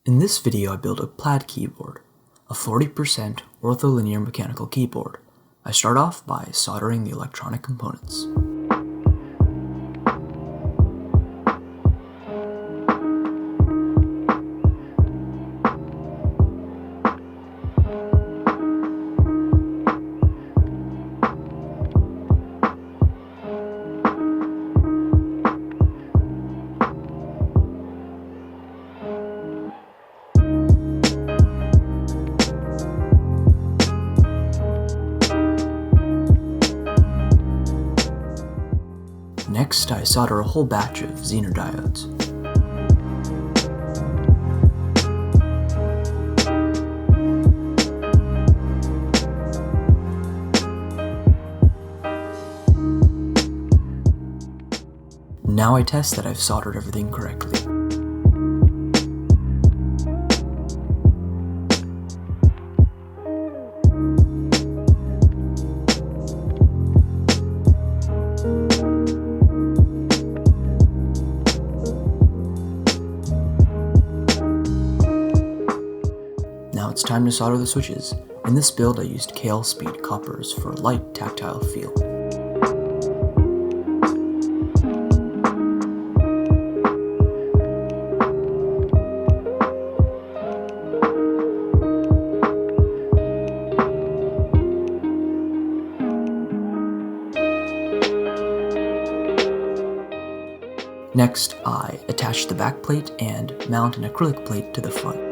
In this video I built a Plaid keyboard, a 40% ortholinear mechanical keyboard. I start off by soldering the electronic components. Next, I solder a whole batch of Zener diodes. Now I test that I've soldered everything correctly. Now it's time to solder the switches. In this build I used Kailh speed coppers for a light tactile feel. Next, I attach the back plate and mount an acrylic plate to the front.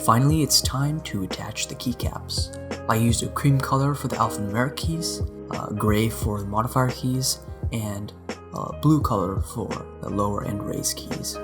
Finally, it's time to attach the keycaps. I used a cream color for the alphanumeric keys, gray for the modifier keys, and blue color for the lower and raise keys.